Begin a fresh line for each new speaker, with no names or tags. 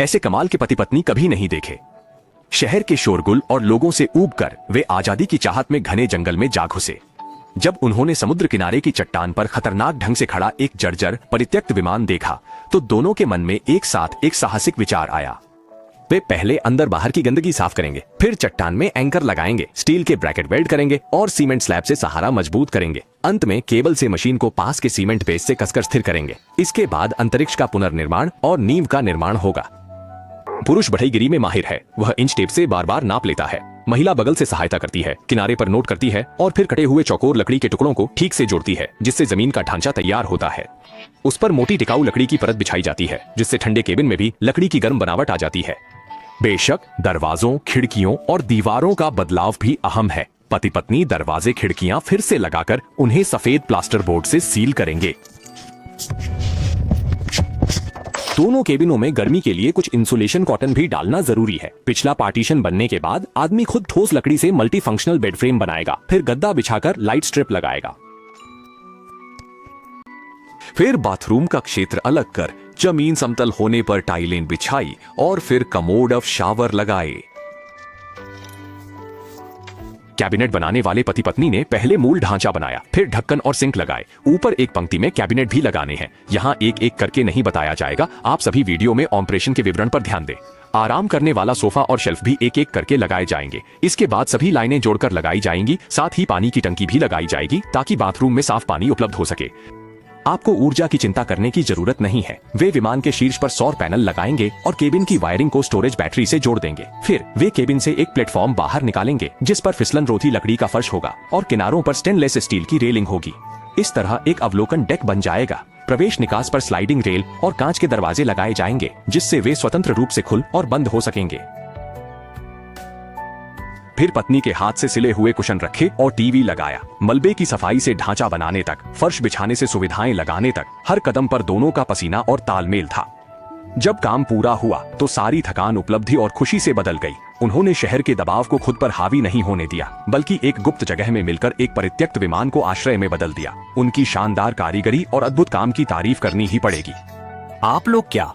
ऐसे कमाल के पति पत्नी कभी नहीं देखे। शहर के शोरगुल और लोगों से ऊबकर वे आजादी की चाहत में घने जंगल में जा घुसे। जब उन्होंने समुद्र किनारे की चट्टान पर खतरनाक ढंग से खड़ा एक जर्जर परित्यक्त विमान देखा तो दोनों के मन में एक साथ एक साहसिक विचार आया। वे पहले अंदर बाहर की गंदगी साफ करेंगे, फिर चट्टान में एंकर लगाएंगे, स्टील के ब्रैकेट वेल्ड करेंगे और सीमेंट स्लैब से सहारा मजबूत करेंगे। अंत में केबल से मशीन को पास के सीमेंट बेस से कसकर स्थिर करेंगे। इसके बाद अंतरिक्ष का पुनर्निर्माण और नींव का निर्माण होगा। पुरुष बढ़ईगिरी में माहिर है, वह इंच टेप से बार बार नाप लेता है। महिला बगल से सहायता करती है, किनारे पर नोट करती है और फिर कटे हुए चौकोर लकड़ी के टुकड़ों को ठीक से जोड़ती है, जिससे जमीन का ढांचा तैयार होता है। उस पर मोटी टिकाऊ लकड़ी की परत बिछाई जाती है, जिससे ठंडे केबिन में भी लकड़ी की गर्म बनावट आ जाती है। बेशक दरवाजों, खिड़कियों और दीवारों का बदलाव भी अहम है। पति पत्नी दरवाजे खिड़कियां फिर से लगाकर उन्हें सफेद प्लास्टर बोर्ड से सील करेंगे। दोनों केबिनों में गर्मी के लिए कुछ इंसुलेशन कॉटन भी डालना जरूरी है। पिछला पार्टीशन बनने के बाद आदमी खुद ठोस लकड़ी से मल्टी फंक्शनल बेड फ्रेम बनाएगा, फिर गद्दा बिछाकर लाइट स्ट्रिप लगाएगा। फिर बाथरूम का क्षेत्र अलग कर जमीन समतल होने पर टाइलें बिछाई और फिर कमोड ऑफ शावर लगाए। कैबिनेट बनाने वाले पति पत्नी ने पहले मूल ढांचा बनाया, फिर ढक्कन और सिंक लगाए। ऊपर एक पंक्ति में कैबिनेट भी लगाने हैं। यहाँ एक एक करके नहीं बताया जाएगा, आप सभी वीडियो में ऑपरेशन के विवरण पर ध्यान दें। आराम करने वाला सोफा और शेल्फ भी एक एक करके लगाए जाएंगे। इसके बाद सभी लाइनें जोड़कर लगाई जाएंगी। साथ ही पानी की टंकी भी लगाई जाएगी ताकि बाथरूम में साफ पानी उपलब्ध हो सके। आपको ऊर्जा की चिंता करने की जरूरत नहीं है। वे विमान के शीर्ष पर सौर पैनल लगाएंगे और केबिन की वायरिंग को स्टोरेज बैटरी से जोड़ देंगे। फिर वे केबिन से एक प्लेटफॉर्म बाहर निकालेंगे, जिस पर फिसलन रोधी लकड़ी का फर्श होगा और किनारों पर स्टेनलेस स्टील की रेलिंग होगी। इस तरह एक अवलोकन डेक बन जाएगा। प्रवेश निकास पर स्लाइडिंग रेल और कांच के दरवाजे लगाए जाएंगे, जिससे वे स्वतंत्र रूप से खुल और बंद हो सकेंगे। फिर पत्नी के हाथ से सिले हुए कुशन रखे और टीवी लगाया। मलबे की सफाई से ढांचा बनाने तक, फर्श बिछाने से सुविधाएं लगाने तक, हर कदम पर दोनों का पसीना और तालमेल था। जब काम पूरा हुआ तो सारी थकान उपलब्धि और खुशी से बदल गई। उन्होंने शहर के दबाव को खुद पर हावी नहीं होने दिया, बल्कि एक गुप्त जगह में मिलकर एक परित्यक्त विमान को आश्रय में बदल दिया। उनकी शानदार कारीगरी और अद्भुत काम की तारीफ करनी ही पड़ेगी।
आप लोग क्या